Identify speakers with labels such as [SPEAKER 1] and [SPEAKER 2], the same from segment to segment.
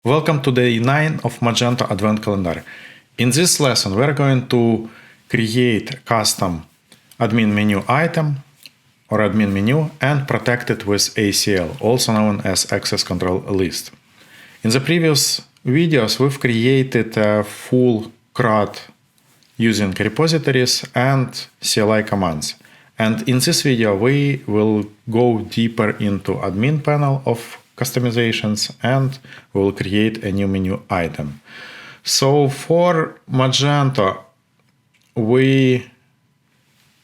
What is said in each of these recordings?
[SPEAKER 1] Welcome to day 9 of Magento Advent Calendar. In this lesson, we're going to create a custom admin menu item or admin menu and protect it with ACL, also known as access control list. In the previous videos, we've created a full CRUD using repositories and CLI commands. And in this video, we will go deeper into admin panel of customizations and we'll create a new menu item. So for Magento, we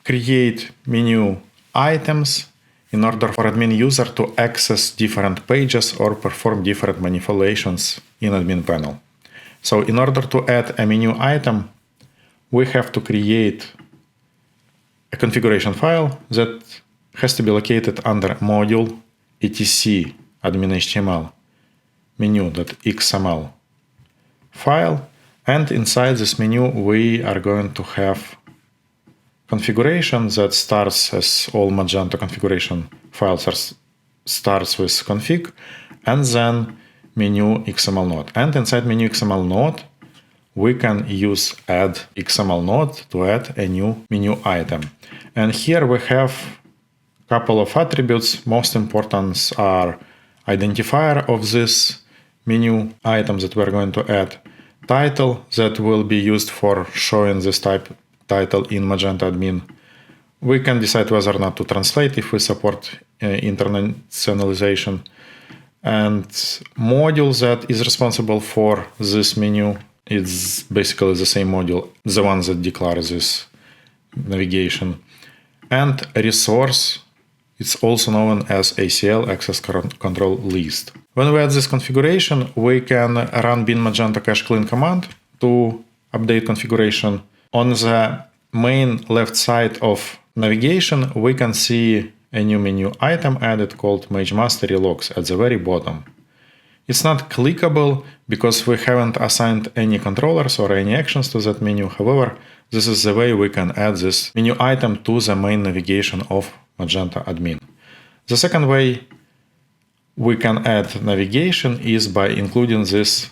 [SPEAKER 1] create menu items in order for admin user to access different pages or perform different manipulations in admin panel. So in order to add a menu item, we have to create a configuration file that has to be located under module etc admin.html menu.xml file, and inside this menu we are going to have configuration that starts, as all Magento configuration files starts with config, and then menu XML node. And inside menu XML node we can use add XML node to add a new menu item. And here we have a couple of attributes. Most important are identifier of this menu item that we're going to add, title that will be used for showing this type title in Magento admin. We can decide whether or not to translate if we support internationalization, and module that is responsible for this menu. It's basically the same module, the one that declares this navigation. And a resource, it's also known as ACL, access control list. When we add this configuration, we can run bin Magento cache clean command to update configuration. On the main left side of navigation, we can see a new menu item added called Mage Mastery Logs at the very bottom. It's not clickable because we haven't assigned any controllers or any actions to that menu. However, this is the way we can add this menu item to the main navigation of Magento admin. The second way we can add navigation is by including this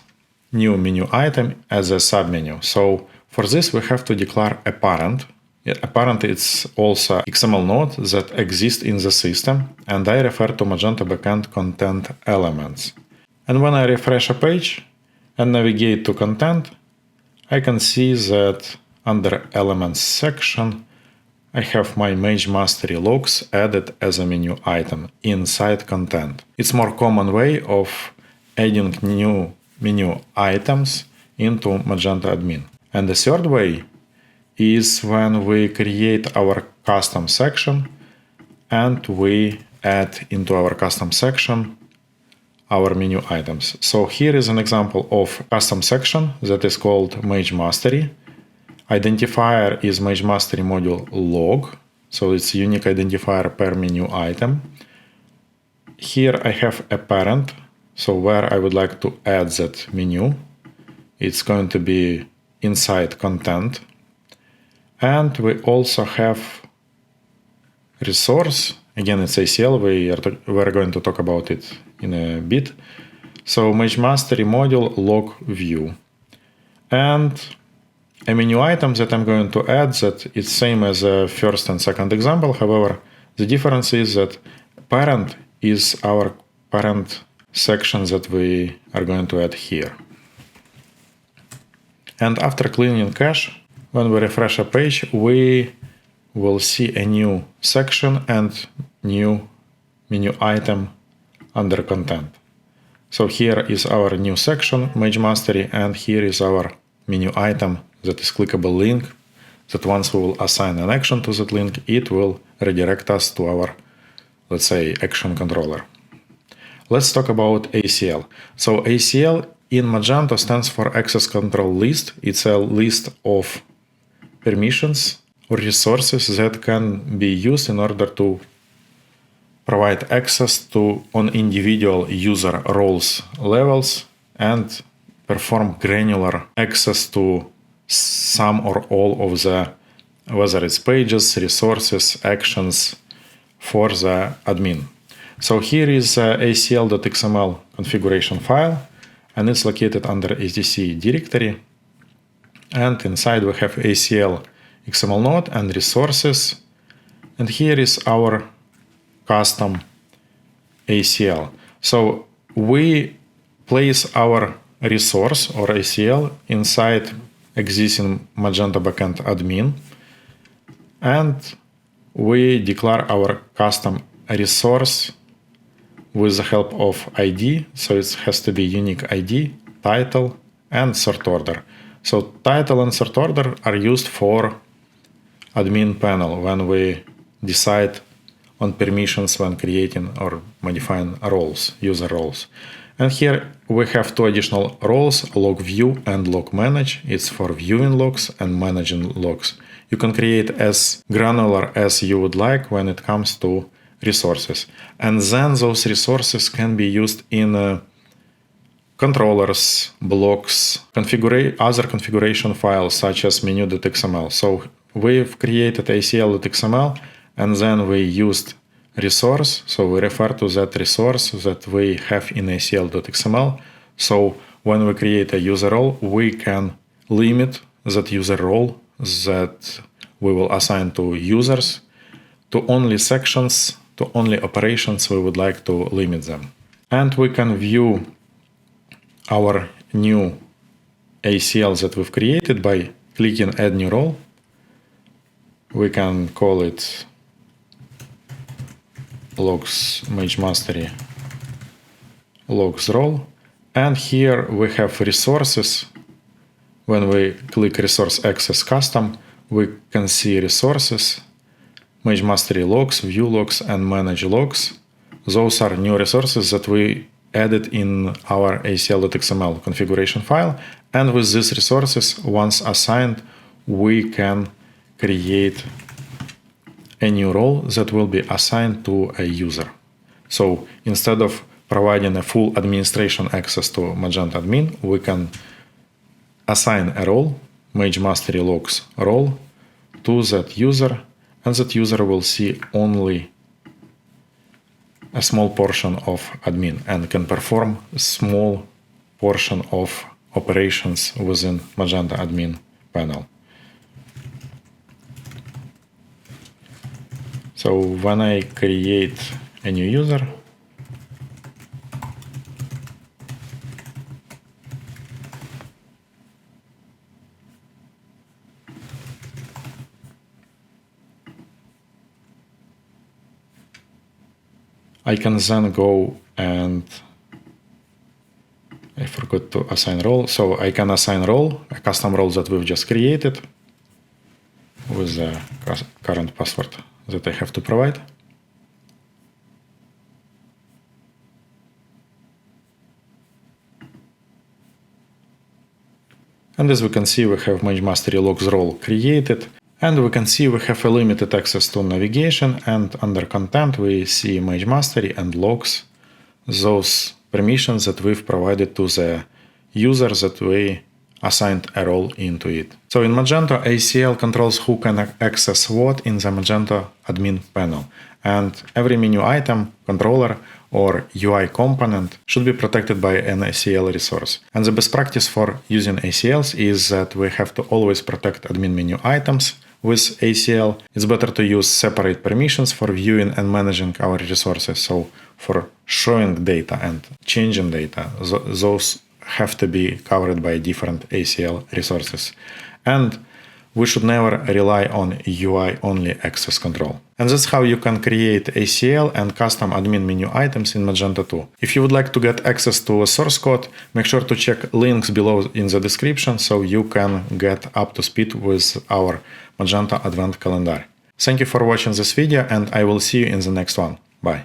[SPEAKER 1] new menu item as a submenu. So for this, we have to declare a parent. A parent is also XML node that exists in the system, and I refer to Magento backend content elements. And when I refresh a page and navigate to content, I can see that under elements section, I have my Mage Mastery Logs added as a menu item inside content. It's a more common way of adding new menu items into Magento admin. And the third way is when we create our custom section and we add into our custom section our menu items. So here is an example of custom section that is called Mage Mastery. Identifier is Mage Mastery module log, so it's a unique identifier per menu item. Here I have a parent, so where I would like to add that menu, it's going to be inside content. And we also have resource. Again, it's ACL, we're going to talk about it in a bit. So Mage Mastery module log view. And a menu item that I'm going to add that is same as the first and second example. However, the difference is that parent is our parent section that we are going to add here. And after cleaning cache, when we refresh a page, we will see a new section and new menu item under content. So here is our new section, Mage Mastery, and here is our menu item that is clickable link, that once we will assign an action to that link, it will redirect us to our, let's say, action controller. Let's talk about ACL. So ACL in Magento stands for access control list. It's a list of permissions or resources that can be used in order to provide access to on individual user roles levels and perform granular access to some or all of the, whether it's pages, resources, actions for the admin. So here is ACL.xml configuration file. and it's located under SDC directory. And inside we have ACL XML node and resources. And here is our custom ACL. So we place our resource or ACL inside existing Magento backend admin, and we declare our custom resource with the help of ID. So it has to be unique ID, title, and sort order. So title and sort order are used for admin panel when we decide on permissions when creating or modifying roles, user roles. And here we have two additional roles, log view and log manage. It's for viewing logs and managing logs. You can create as granular as you would like when it comes to resources. And then those resources can be used in controllers, blocks, other configuration files such as menu.xml. So we've created ACL.xml and then we used resource. So we refer to that resource that we have in ACL.xml. So when we create a user role, we can limit that user role that we will assign to users to only sections, to only operations we would like to limit them. And we can view our new ACL that we've created by clicking add new role. We can call it logs mage mastery logs role. And here we have resources. When we click resource access custom, we can see resources, mage mastery logs, view logs, and manage logs. Those are new resources that we added in our ACL.xml configuration file. And with these resources, once assigned, we can create a new role that will be assigned to a user. So instead of providing a full administration access to Magento admin, we can assign a role, mage mastery logs role, to that user, and that user will see only a small portion of admin and can perform a small portion of operations within Magento admin panel. So when I create a new user, I can then go and I forgot to assign role. So I can assign role, a custom role that we've just created with the current password that I have to provide. And as we can see, we have mage mastery logs role created. And we can see we have a limited access to navigation, and under content we see mage mastery and logs, those permissions that we've provided to the user that we assigned a role into it. So in Magento, ACL controls who can access what in the Magento admin panel. And every menu item, controller, or UI component should be protected by an ACL resource. And the best practice for using ACLs is that we have to always protect admin menu items with ACL. It's better to use separate permissions for viewing and managing our resources. So for showing data and changing data, those have to be covered by different ACL resources. And we should never rely on UI-only access control. And that's how you can create ACL and custom admin menu items in Magento 2. If you would like to get access to a source code, make sure to check links below in the description so you can get up to speed with our Magento Advent Calendar. Thank you for watching this video, and I will see you in the next one. Bye.